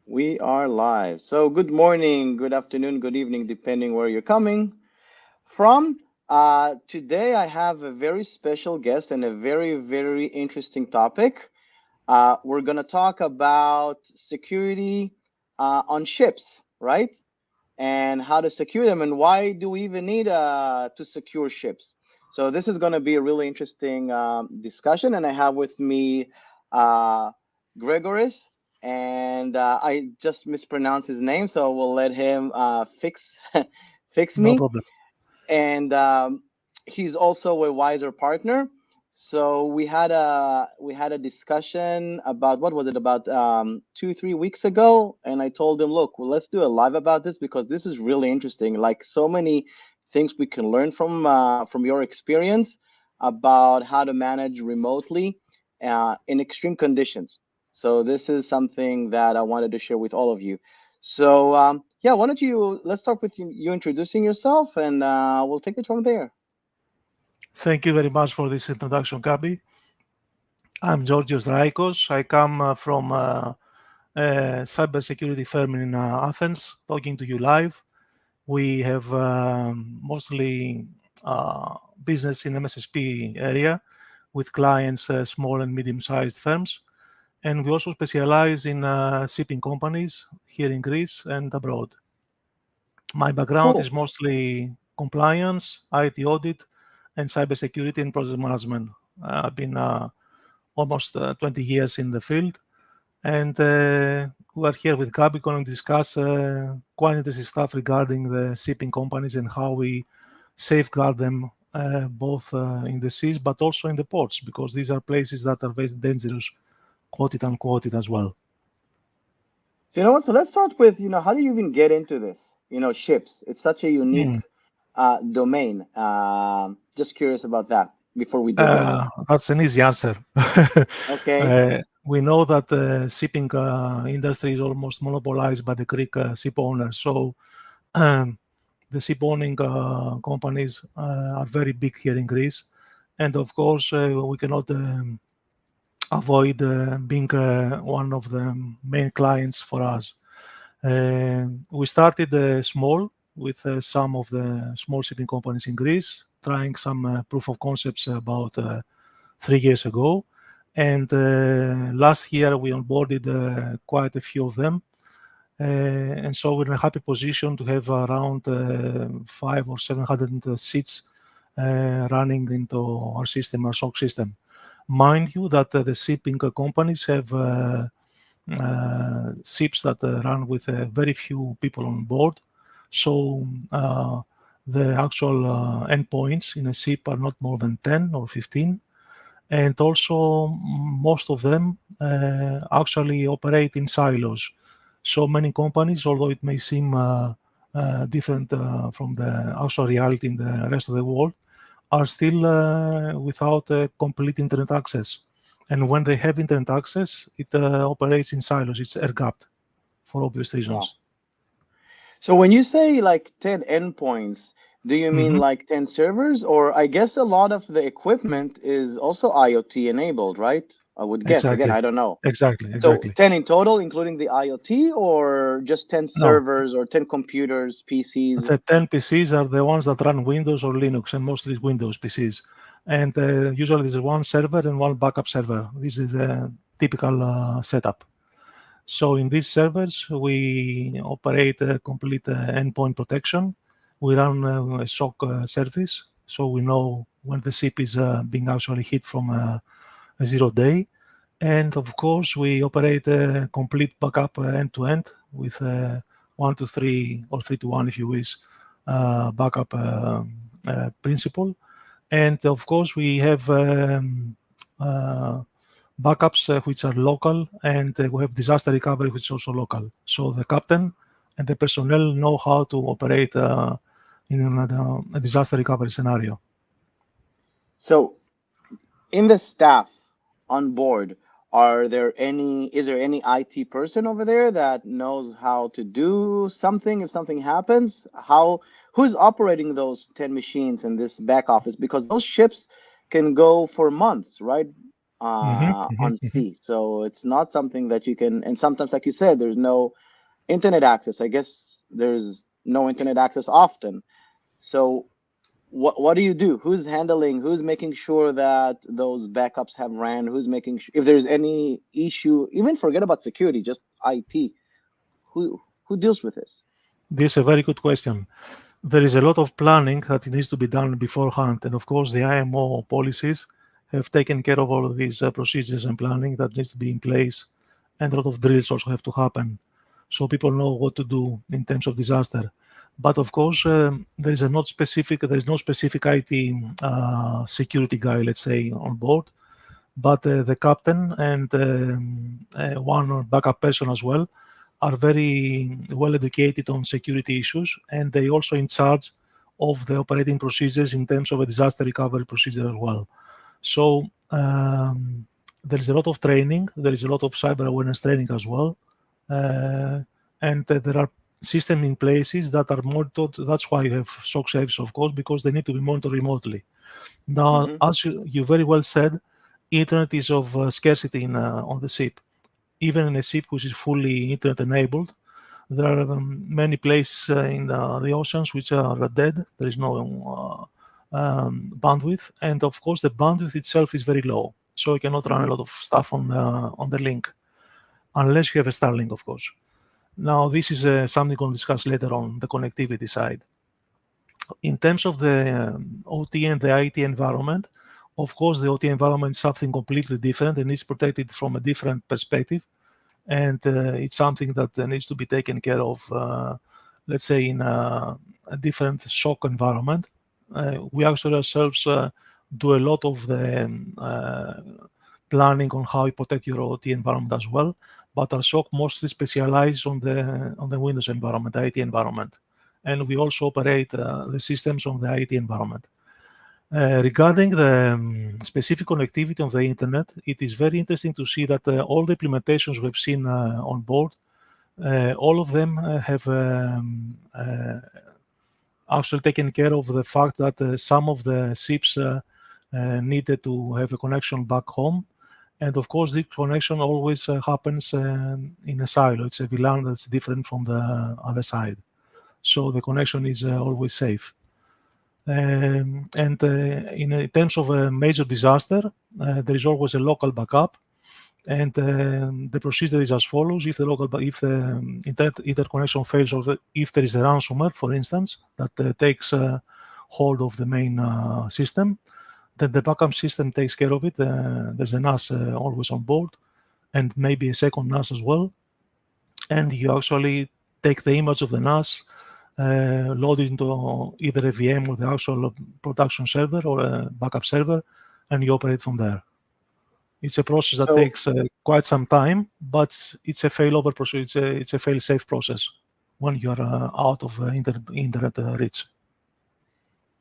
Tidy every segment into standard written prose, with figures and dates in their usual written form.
We are live. So, good morning, good afternoon, good evening, depending where you're coming from. Today, I have a very special guest and a very, very interesting topic. We're going to talk about security on ships, right? And how to secure them, and why do we even need to secure ships? So, this is going to be a really interesting discussion, and I have with me uh, Gregoris, and I just mispronounced his name, so we'll let him fix fix No me. problem. And he's also a Wizer partner. So we had a discussion about what was it about 2 3 weeks ago, and I told him, look, well, let's do a live about this because this is really interesting. Like so many things we can learn from your experience about how to manage remotely in extreme conditions. So this is something that I wanted to share with all of you. So yeah, why don't let's start with you introducing yourself, and we'll take it from there. Thank you very much for this introduction, Gabi. I'm Georgios Raikos. I come from a cybersecurity firm in Athens, talking to you live. We have mostly business in MSSP area with clients, small and medium-sized firms, and we also specialize in shipping companies here in Greece and abroad. My background is Cool. mostly compliance, IT audit, and cybersecurity and project management. I've been almost 20 years in the field, and we are here with Gabi going to discuss quite interesting stuff regarding the shipping companies and how we safeguard them both in the seas but also in the ports, because these are places that are very dangerous, quote it unquote it as well. So you know what? So let's start with how do you even get into this? Ships. It's such a unique Hmm. domain. Just curious about that before we dig in. That's an easy answer. Okay. We know that the shipping industry is almost monopolized by the Greek ship owners. So um, the ship owning companies are very big here in Greece. And of course, we cannot avoid being one of the main clients for us. We started small with some of the small shipping companies in Greece, trying some proof of concepts about 3 years ago. And last year we onboarded quite a few of them. And so we're in a happy position to have around five or 700 seats running into our system, our SOC system. Mind you that the shipping companies have ships that run with very few people on board. So the actual endpoints in a ship are not more than 10 or 15. And also, most of them actually operate in silos. So many companies, although it may seem different from the actual reality in the rest of the world, are still without complete internet access. And when they have internet access, it operates in silos. It's air-gapped for obvious Wow. reasons. So when you say like 10 endpoints, do you mean Mhm. like 10 servers? Or I guess a lot of the equipment is also IoT enabled, right? I would guess. Again, Exactly, I don't know. exactly, So exactly. 10 in total, including the IoT, or just 10 No, servers or 10 computers, PCs? the 10 PCs are the ones that run Windows or Linux, and mostly Windows PCs. And usually there's one server and one backup server. This is the typical setup. So in these servers, we operate a complete endpoint protection. We run a SOC service, so we know when the ship is being actually hit from a zero day. And of course, we operate a complete backup end to end with 1 to 3 or 3 to 1, if you wish, backup principle. And of course, we have uh, backups which are local, and we have disaster recovery which is also local. So the captain and the personnel know how to operate in a disaster recovery scenario. So in the staff on board, is there any IT person over there that knows how to do something if something happens? Who's operating those 10 machines in this back office? Because those ships can go for months, right? on sea. So it's not something that you can. And sometimes, like you said, there's no internet access. I guess there's no internet access often. So what do you do? Who's handling? Who's making sure that those backups have ran? Who's making sure if there's any issue? Even forget about security, just IT. Who deals with this? This is a very good question. There is a lot of planning that needs to be done beforehand, and of course, the IMO policies have taken care of all of these procedures and planning that needs to be in place, and a lot of drills also have to happen, so people know what to do in terms of disaster. But of course, there is no specific IT security guy, let's say, on board. But the captain and one backup person as well are very well educated on security issues, and they also in charge of the operating procedures in terms of a disaster recovery procedure as well. So there is a lot of training, there is a lot of cyber awareness training as well, and there are systems in places that are monitored. That's why you have SOC safes, of course, because they need to be monitored remotely. Now, Hmm. as you very well said, internet is of scarcity on the ship. Even in a ship which is fully internet enabled, there are many places in the oceans which are dead. There is no bandwidth, and of course the bandwidth itself is very low, so you cannot run a Hmm. lot of stuff on the link, unless you have a Starlink, of course. Now this is something we'll discuss later on the connectivity side. In terms of the OT and the IT environment, of course, the OT environment is something completely different and is protected from a different perspective. And it's something that needs to be taken care of, let's say, in a different SOC environment. We actually ourselves do a lot of the planning on how you protect your OT environment as well. But our SOC mostly specializes on the Windows environment, IT environment, and we also operate the systems on the IT environment. Regarding the specific connectivity of the internet, it is very interesting to see that all the implementations we've seen on board, all of them have actually taken care of the fact that some of the ships needed to have a connection back home. And of course, this connection always happens in a silo. It's a VLAN that's different from the other side. So the connection is always safe. And in terms of a major disaster, there is always a local backup, and the procedure is as follows: if the interconnection fails, or if there is a ransomware, for instance, that takes hold of the main system, then the backup system takes care of it. There's a NAS always on board, and maybe a second NAS as well, and you actually take the image of the NAS, load it into either a VM or the actual production server or a backup server, and you operate from there. It's a process that So takes quite some time, but it's a failover process. It's a fail-safe process when you're out of internet reach.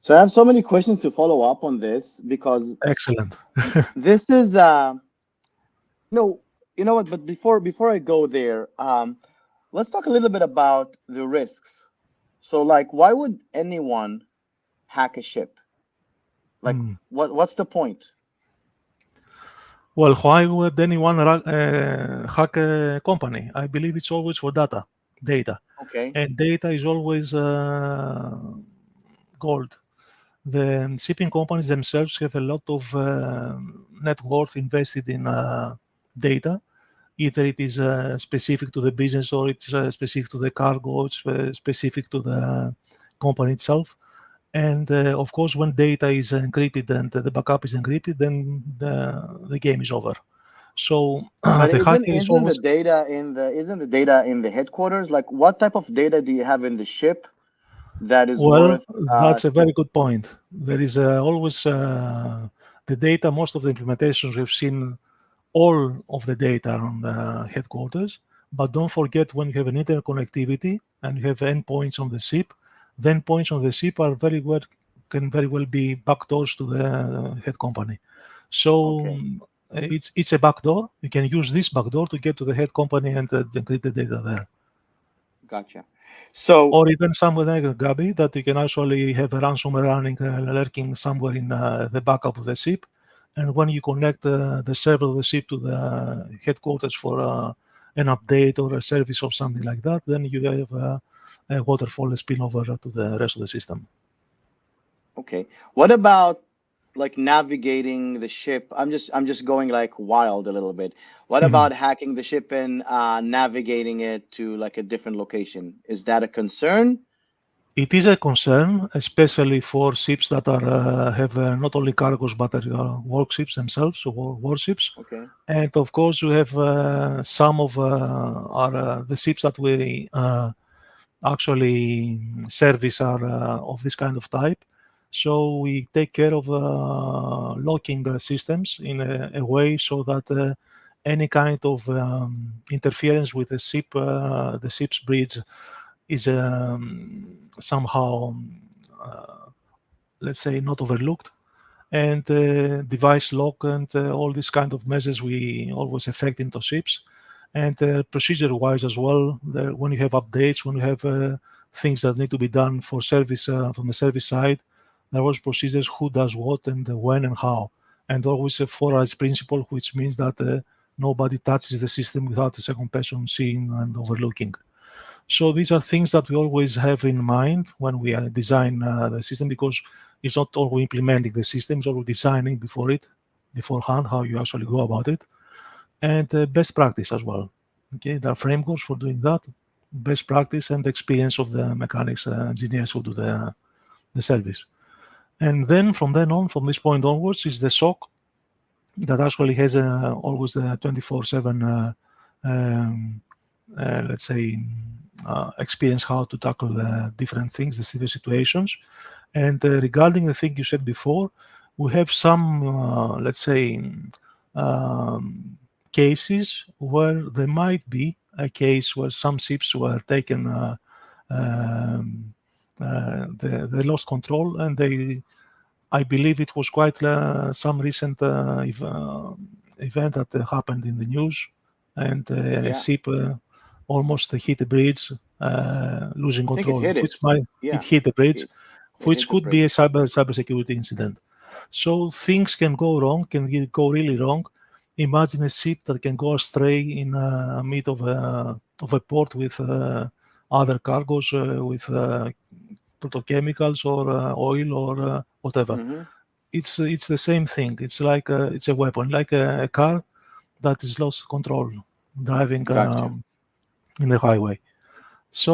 so I have so many questions to follow up on this because Excellent. this is no, you know what? But before I go there, let's talk a little bit about the risks. So, like, why would anyone hack a ship? Like, Hmm. what's the point? Well, why would anyone hack a company? I believe it's always for data, Okay. and data is always gold. The shipping companies themselves have a lot of net worth invested in data. Either it is specific to the business or it's specific to the cargo, it's specific to the company itself. And of course, when data is encrypted and the backup is encrypted, then the game is over. So But the isn't hacker is isn't the always, data in the isn't the data in the headquarters? Like, what type of data do you have in the ship that is well, worth that's a very good point. There is always the data, most of the implementations we've seen all of the data on the headquarters. But don't forget, when you have an internet connectivity and you have endpoints on the ship, the endpoints on the ship are very well can very well be backdoors to the head company. So Okay, it's a backdoor. You can use this backdoor to get to the head company and encrypt the data there. gotcha. So Or even somewhere like Gabi, that you can actually have a ransomware running, lurking somewhere in the backup of the ship. And when you connect the server of the ship to the headquarters for an update or a service or something like that, then you have a waterfall spillover to the rest of the system. Okay. What about like navigating the ship? I'm just going like wild a little bit. What about hacking the ship and navigating it to like a different location? Is that a concern? It is a concern, especially for ships that are have not only cargoes but are workships themselves, or warships. Okay. And of course, we have some of our the ships that we actually service are of this kind of type. So we take care of locking systems in a way so that any kind of interference with the ship's bridge is somehow, uh, let's say, not overlooked. And device lock and all these kind of measures we always effect into ships. And procedure-wise as well, when you have updates, when you have things that need to be done for service from the service side, there was procedures who does what and when and how. And always a four-eyes principle, which means that nobody touches the system without a second person seeing and overlooking. So these are things that we always have in mind when we design the system, because it's not always implementing the system, it's always designing beforehand how you actually go about it, and best practice as well. Okay, there are frameworks for doing that, best practice and experience of the mechanics engineers who do the service. And then from this point onwards, is the SOC that actually has always the 24/7 let's say experience how to tackle the different things, the severe situations. And regarding the thing you said before, we have some, let's say, cases where there might be a case where some ships were taken, they lost control, and I believe it was quite some recent event that happened in the news, and a Yeah. ship almost hit the bridge, losing I think it control, hit which it. might it Yeah. hit the bridge, It it which hit the could be a bridge. cybersecurity incident. So things can go wrong, go really wrong. Imagine a ship that can go astray in mid of a port with other cargoes, with petrochemicals or oil or whatever. Mm-hmm. It's the same thing. It's like it's a weapon, like a car that is lost control driving Gotcha. in the highway. So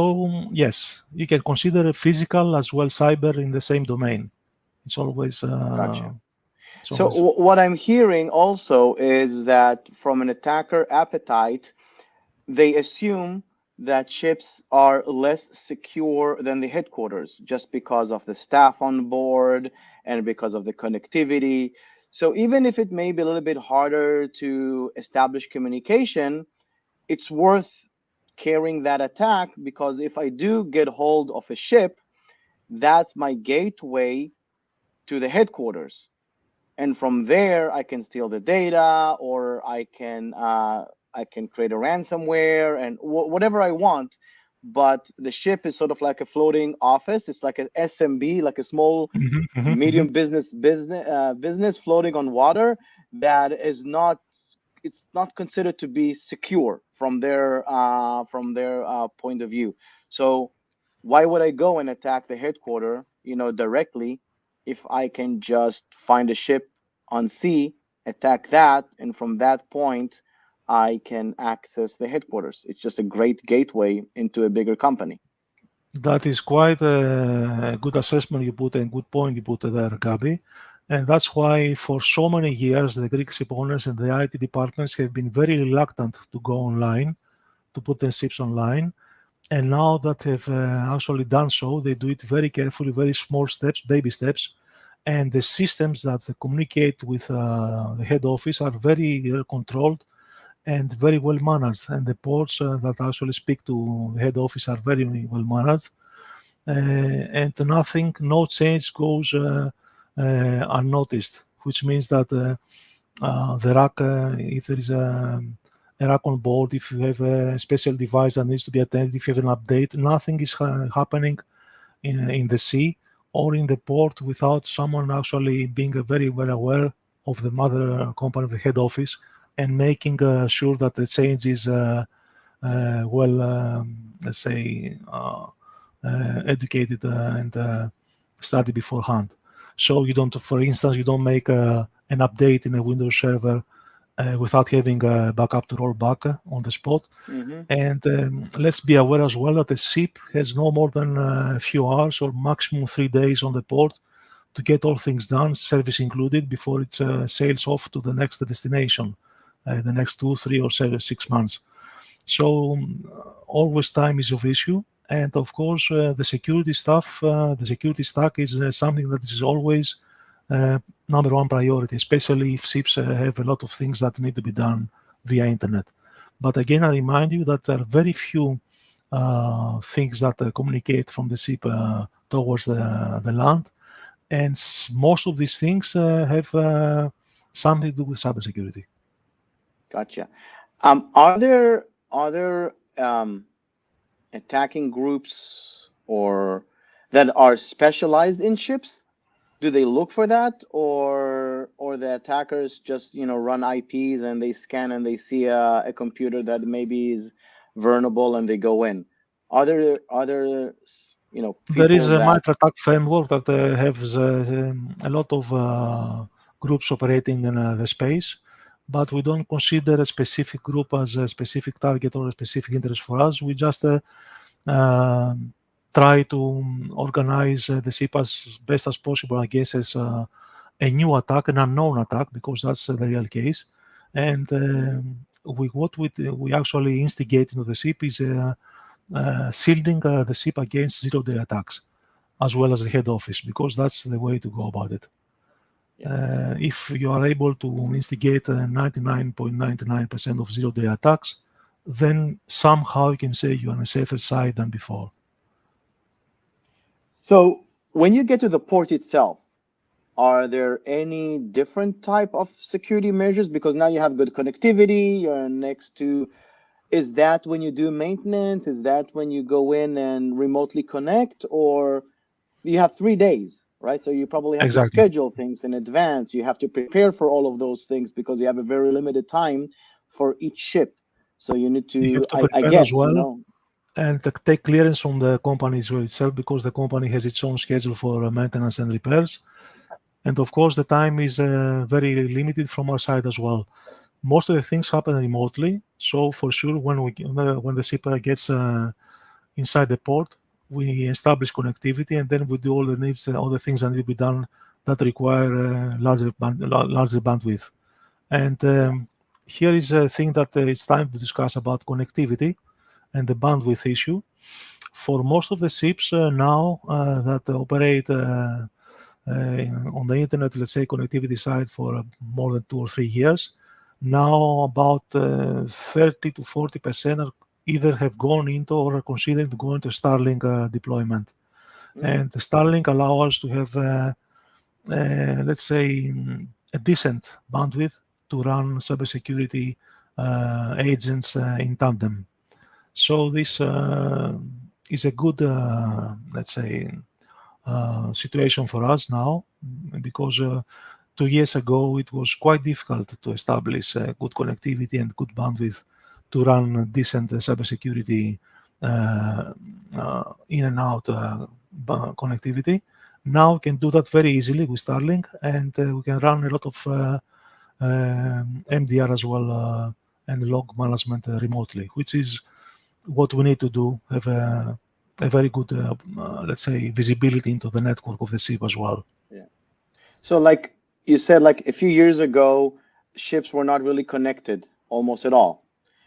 yes, you can consider physical as well cyber in the same domain. It's always Gotcha. it's So always what I'm hearing also is that from an attacker appetite, they assume that ships are less secure than the headquarters just because of the staff on board and because of the connectivity. So even if it may be a little bit harder to establish communication, it's worth carrying that attack, because if I do get hold of a ship, that's my gateway to the headquarters, and from there I can steal the data, or I can create a ransomware and whatever I want. But the ship is sort of like a floating office. It's like a SMB, like a small Mhm, mhm, mhm. medium business floating on water, that is not, it's not considered to be secure from their point of view. So why would I go and attack the headquarter, directly, if I can just find a ship on sea, attack that, and from that point I can access the headquarters. It's just a great gateway into a bigger company. That is quite a good assessment you put and good point you put there, Gabi. And that's why for so many years the Greek ship owners and the IT departments have been very reluctant to go online, to put their ships online. And now that they've actually done so, they do it very carefully, very small steps, baby steps. And the systems that communicate with the head office are very controlled and very well managed. And the ports that actually speak to the head office are very well managed. And nothing, no change goes unnoticed, which means that the rack, if there is a rack on board, if you have a special device that needs to be attended, if you have an update, nothing is happening in the sea or in the port without someone actually being very well aware of the mother company, of the head office, and making sure that the change is well, let's say, educated and studied beforehand. So you don't, for instance, you don't make an update in a Windows server without having a backup to roll back on the spot. Mm-hmm. And let's be aware as well that the SIP has no more than a few hours or maximum 3 days on the port to get all things done, service included, before it sails off to the next destination, the next 2, 3, or 6 months. So always time is of issue. And of course, the security stuff, the security stack is something that is always number one priority, especially if SIPs have a lot of things that need to be done via internet. But again, I remind you that there are very few things that communicate from the SIP towards the land. And most of these things have something to do with cybersecurity. Gotcha. Are there other attacking groups or that are specialized in ships? Do they look for that, or the attackers just run IPs and they scan and they see a computer that maybe is vulnerable and they go in? Are there other There is people a that? Mitre attack framework that has a lot of groups operating in the space, but we don't consider a specific group as a specific target or a specific interest for us. We just uh, try to organize the SIP as best as possible, I guess, as a new attack, an unknown attack, because that's the real case. And Mhm. what we actually instigate into the SIP is shielding the SIP against zero-day attacks, as well as the head office, because that's the way to go about it. Yeah. If you are able to instigate 99.99% of zero-day attacks, then somehow you can say you're on a safer side than before. So when you get to the port itself, are there any different type of security measures? Because now you have good connectivity, you're next to. Is that when you do maintenance? Is that when you go in and remotely connect? Or you have 3 days, right? So you probably have to Exactly. schedule things in advance. You have to prepare for all of those things because you have a very limited time for each ship. So you need You to, have to I prepare as guess, well and take clearance from the company itself, because the company has its own schedule for maintenance and repairs. And of course, the time is very limited from our side as well. Most of the things happen remotely. So for sure, when the ship gets inside the port, we establish connectivity, and then we do all the things that need to be done that require larger bandwidth. And yeah. here is a thing that it's time to discuss about connectivity and the bandwidth issue. For most of the ships now that operate on the internet, let's say connectivity side for more than 2 or 3 years, now about 30 to 40% are either have gone into or are considering to go into Starlink deployment. Mm, And Starlink allow us to have, let's say, a decent bandwidth to run cybersecurity agents in tandem. So this is a good, let's say, situation for us now, because 2 years ago it was quite difficult to establish good connectivity and good bandwidth to run decent cybersecurity in and out connectivity. Now we can do that very easily with Starlink, and we can run a lot of MDR as well, and log management remotely, which is what we need to do, have a very good, let's say, visibility into the network of the ship as well. yeah. So like you said, like a few years ago, ships were not really connected almost at all.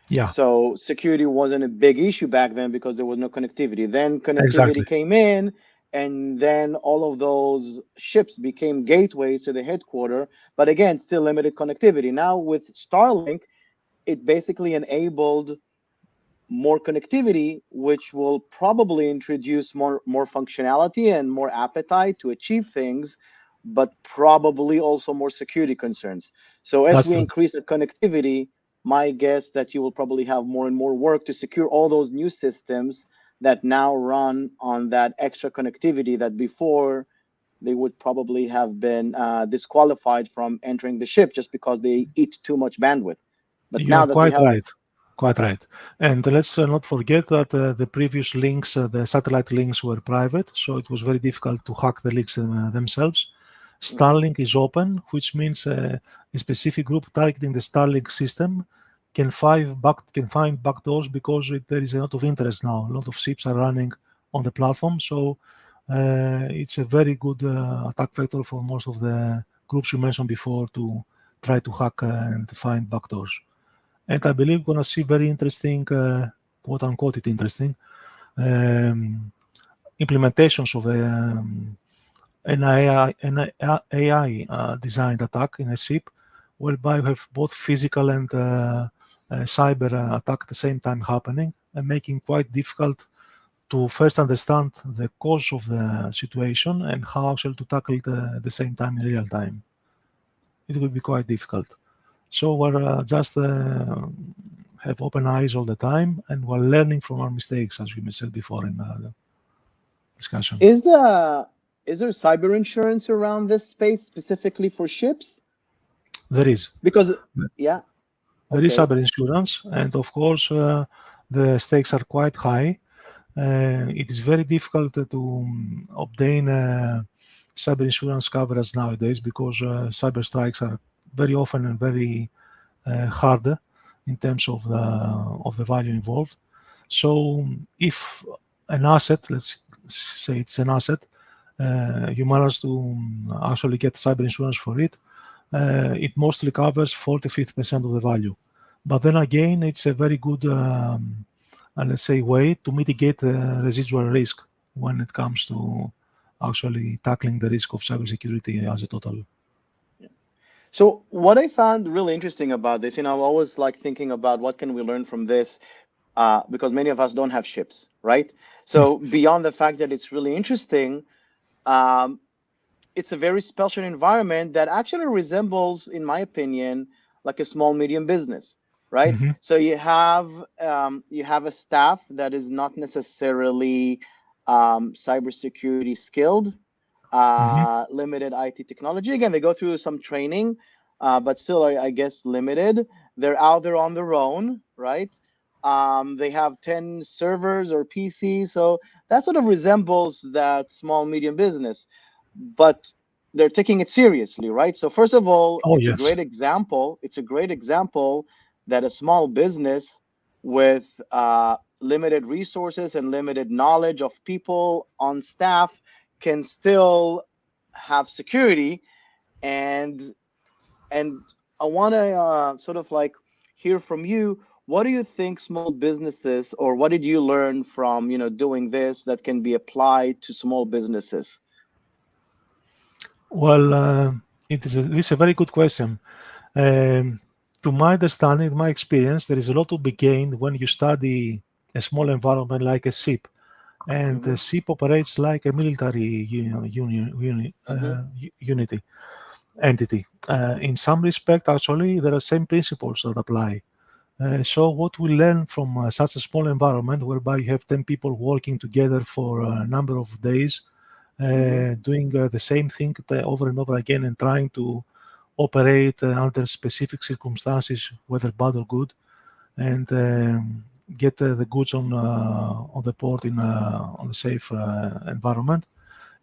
Yeah, So security wasn't a big issue back then because there was no connectivity. Then exactly. connectivity came in, and then all of those ships became gateways to the headquarter. But again, still limited connectivity. Now with Starlink, it basically enabled more connectivity, which will probably introduce more functionality and more appetite to achieve things, but probably also more security concerns. So as That's we true. increase the connectivity, my guess that you will probably have more and more work to secure all those new systems that now run on that extra connectivity that before they would probably have been disqualified from entering the ship just because they eat too much bandwidth. But You now are that we quite have, right. Quite right. And let's not forget that the previous links, the satellite links were private, so it was very difficult to hack the links themselves. Mhm. Starlink is open, which means a specific group targeting the Starlink system can find backdoors because there is a lot of interest now. A lot of ships are running on the platform, so it's a very good attack vector for most of the groups you mentioned before to try to hack and find backdoors. And I believe we're going to see very interesting, quote unquote, it interesting um, implementations of an AI designed attack in a ship, whereby you have both physical and cyber attack at the same time happening, and making quite difficult to first understand the cause of the situation and how actually to tackle it at the same time in real time. It will be quite difficult. So we're just have open eyes all the time, and we're learning from our mistakes, as we said before in the discussion. Is uh is there cyber insurance around this space specifically for ships? There is. Because yeah, There is okay. cyber insurance, and of course, the stakes are quite high. It is very difficult to obtain cyber insurance coverage nowadays because cyber strikes are very often and very hard in terms of the value involved. So, if an asset, let's say it's an asset, you manage to actually get cyber insurance for it, it mostly covers 40-50% of the value. But then again, it's a very good, let's say, way to mitigate the residual risk when it comes to actually tackling the risk of cybersecurity as a total. So what I found really interesting about this, I'm always like thinking about what can we learn from this, because many of us don't have ships, right? So beyond the fact that it's really interesting, um, it's a very special environment that actually resembles, in my opinion, like a small medium business, right? Mhm, So you have a staff that is not necessarily cybersecurity skilled, mhm, limited IT technology. Again, they go through some training, but still, I guess, limited. They're out there on their own, right? They have 10 servers or PCs, so that sort of resembles that small medium business, but they're taking it seriously, right? So first of all, Oh, it's a yes. great example. It's a great example that a small business with limited resources and limited knowledge of people on staff can still have security. And and I want to sort of like hear from you. What do you think small businesses, or what did you learn from doing this that can be applied to small businesses? Well, this is a very good question. Um, to my understanding, my experience, there is a lot to be gained when you study a small environment like a ship. And Hmm. the ship operates like a military Hmm. unity entity. In some respect, actually, there are same principles that apply. So what we learn from such a small environment, whereby you have 10 people working together for a number of days, Hmm. doing the same thing over and over again and trying to operate under specific circumstances, whether bad or good, and get the goods on the port in on a safe environment,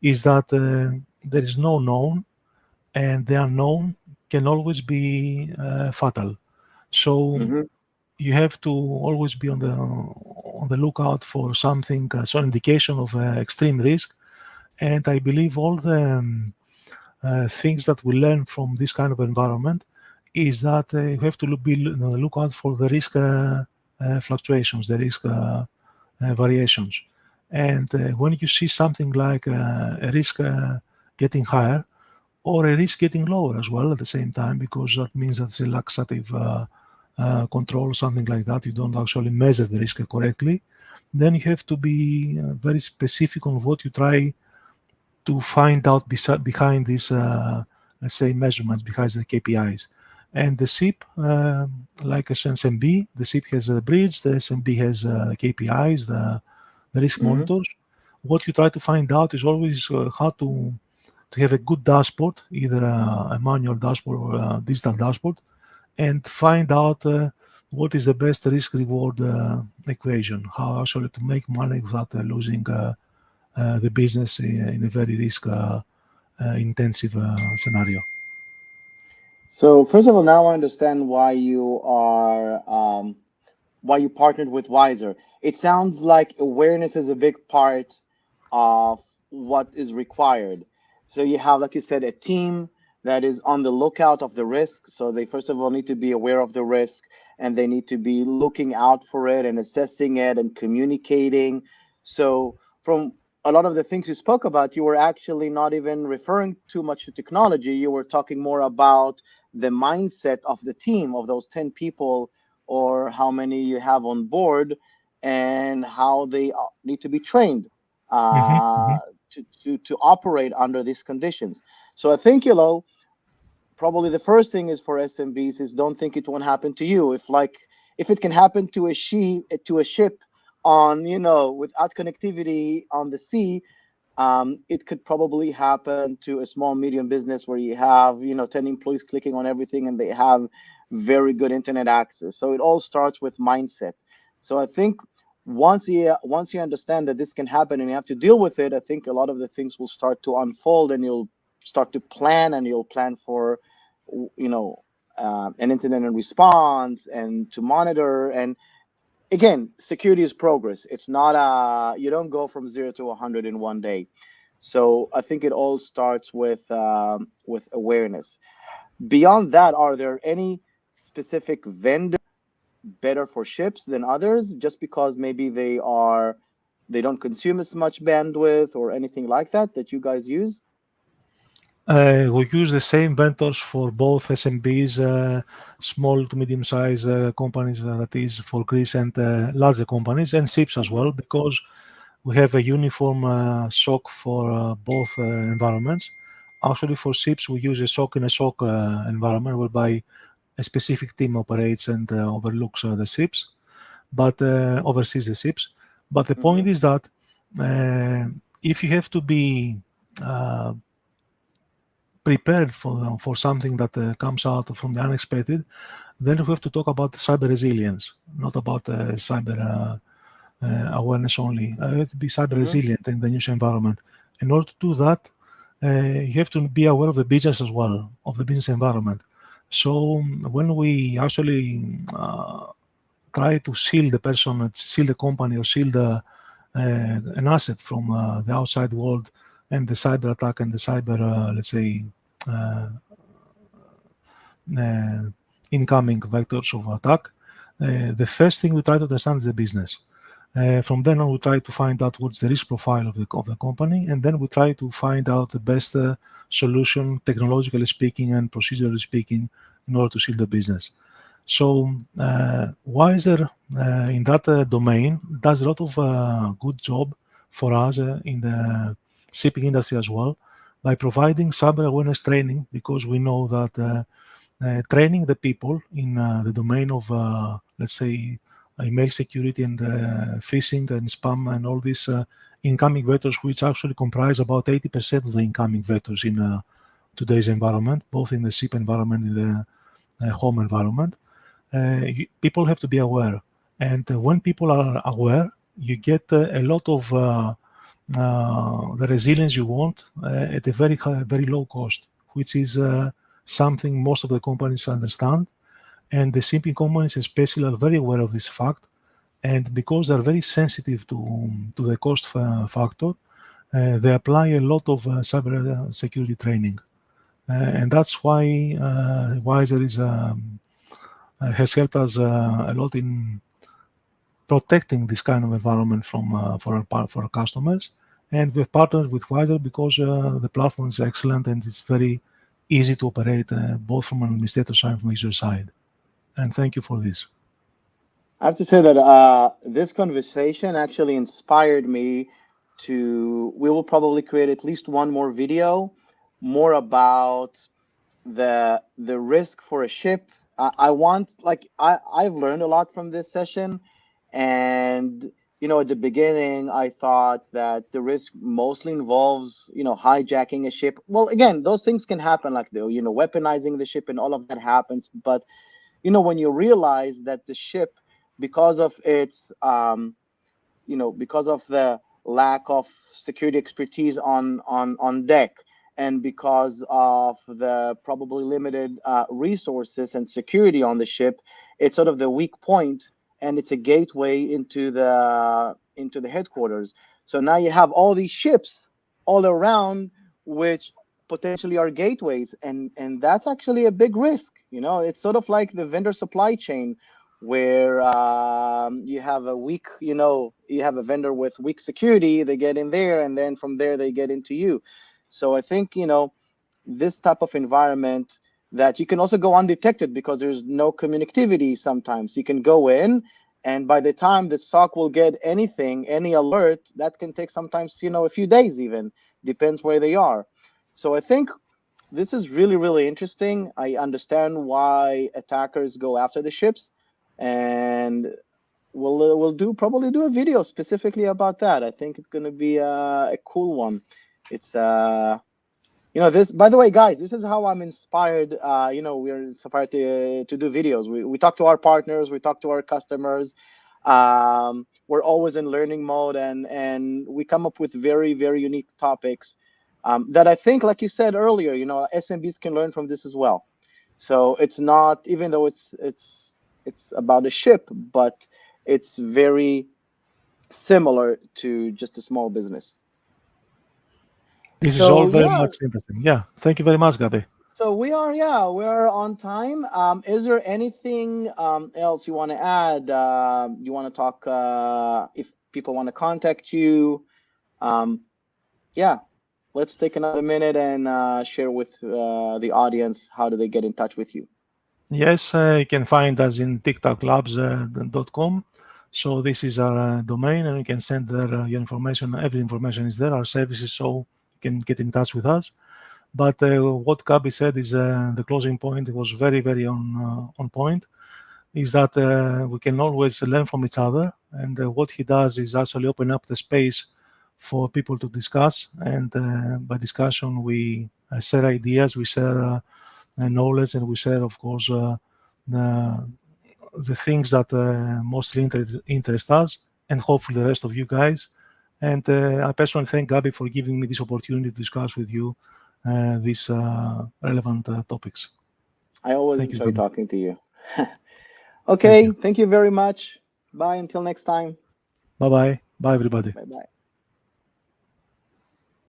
is that there is no known, and the unknown can always be fatal. So Hmm. you have to always be on the lookout for something, some indication of extreme risk. And I believe all the things that we learn from this kind of environment is that you have to look out for the risk fluctuations, the risk variations. And when you see something like a risk getting higher, or a risk getting lower as well at the same time, because that means that's a laxative control, something like that. You don't actually measure the risk correctly. Then you have to be very specific on what you try to find out behind these, let's say, measurements, behind the KPIs. And the SIP, like a SMB, the SIP has a bridge, the SMB has KPIs, the risk Hmm. monitors. What you try to find out is always how to to have a good dashboard, either a manual dashboard or a digital dashboard, and find out what is the best risk-reward equation, how actually to make money without losing the business in a very risk-intensive scenario. So first of all, now I understand why you partnered with Wizer. It sounds like awareness is a big part of what is required. So you have, like you said, a team that is on the lookout of the risk. So they first of all need to be aware of the risk, and they need to be looking out for it and assessing it and communicating. So from a lot of the things you spoke about, you were actually not even referring too much to technology. You were talking more about the mindset of the team, of those 10 people or how many you have on board, and how they need to be trained Hmm. uh, Hmm. to operate under these conditions. So I think, probably the first thing is for SMBs is don't think it won't happen to you. If it can happen to a ship on, without connectivity on the sea, it could probably happen to a small medium business where you have 10 employees clicking on everything and they have very good internet access. So it all starts with mindset. So I think once you understand that this can happen and you have to deal with it, I think a lot of the things will start to unfold, and you'll start to plan, and you'll plan for you know an incident and response, and to monitor. And again, security is progress. It's not you don't go from 0 to 100 in one day. So I think it all starts with awareness. Beyond that, are there any specific vendors better for ships than others, just because maybe they don't consume as much bandwidth or anything like that that you guys use? We use the same vendors for both SMBs, small to medium-sized companies, that is for Greece, and larger companies and ships as Hmm. well, because we have a uniform SOC for both environments. Actually, for ships, we use a SOC in a SOC environment whereby a specific team operates and overlooks the ships, but oversees the ships. But the point Hmm. is that uh, if you have to be uh, prepared for something that comes out from the unexpected, then we have to talk about cyber resilience, not about cyber awareness only. You have to be cyber Hmm. resilient in the new environment. In order to do that, you have to be aware of the business as well, of the business environment. So when we actually try to shield the person, shield the company, or shield an asset from the outside world and the cyber attack and the cyber, let's say, uh, uh, incoming vectors of attack, the first thing we try to understand is the business. From then on, we try to find out what's the risk profile of the company, and then we try to find out the best solution, technologically speaking and procedurally speaking, in order to shield the business. So Wiser in that domain does a lot of good job for us in the shipping industry as well by providing cyber awareness training, because we know that training the people in the domain of, let's say, email security and phishing and spam and all these incoming vectors, which actually comprise about 80% of the incoming vectors in today's environment, both in the ship environment and the home environment. People have to be aware. And when people are aware, you get a lot of the resilience you want at a very high, very low cost, which is something most of the companies understand. And the shipping companies especially are very aware of this fact. And because they're very sensitive to the cost factor, they apply a lot of cyber security training. And that's why Wiser has helped us a lot in protecting this kind of environment from for our customers. And we've partnered with Wiser because the platform is excellent and it's very easy to operate both from an administrator side and from user side. And thank you for this. I have to say that this conversation actually inspired me to. We will probably create at least one more video more about the risk for a ship. I want, like, I've learned a lot from this session, and at the beginning, I thought that the risk mostly involves, hijacking a ship. Well, again, those things can happen, like weaponizing the ship and all of that happens. But when you realize that the ship, because of its because of the lack of security expertise on deck, and because of the probably limited resources and security on the ship, it's sort of the weak point, and it's a gateway into the headquarters. So now you have all these ships all around, which potentially are gateways, and that's actually a big risk. It's sort of like the vendor supply chain, where you have a weak, you have a vendor with weak security, they get in there, and then from there they get into you. So I think, this type of environment, that you can also go undetected because there's no connectivity. Sometimes you can go in, and by the time the SOC will get anything, any alert, that can take sometimes, a few days even, depends where they are. So I think this is really, really interesting. I understand why attackers go after the ships, and we'll probably do a video specifically about that. I think it's going to be a cool one. It's this, by the way, guys, this is how I'm inspired. We're inspired to do videos. We talk to our partners, we talk to our customers. We're always in learning mode, and we come up with very, very unique topics, that I think, like you said earlier, SMBs can learn from this as well. So it's not, even though it's about a ship, but it's very similar to just a small business. This is all So very yeah, much interesting. Yeah, thank you very much, Gabi. so we are on time. Is there anything else you want to add? You want to talk, if people want to contact you? Um, yeah, let's take another minute and share with the audience, how do they get in touch with you? Yes, you can find us in TicTacLabs.com. So this is our domain, and you can send there your information. Every information is there, our services, so you can get in touch with us. But what Gabi said is the closing point. It was very, very on point. Is that we can always learn from each other, and what he does is actually open up the space for people to discuss. And by discussion, we share ideas, we share knowledge, and we share, of course, the, the things that mostly interest us, and hopefully the rest of you guys. And I personally thank Gabi for giving me this opportunity to discuss with you these relevant topics. I always Thank you, enjoy Gabi. talking to you. Thank Okay, you. thank you very much. Bye until next time. Bye bye. Bye, everybody. Bye bye.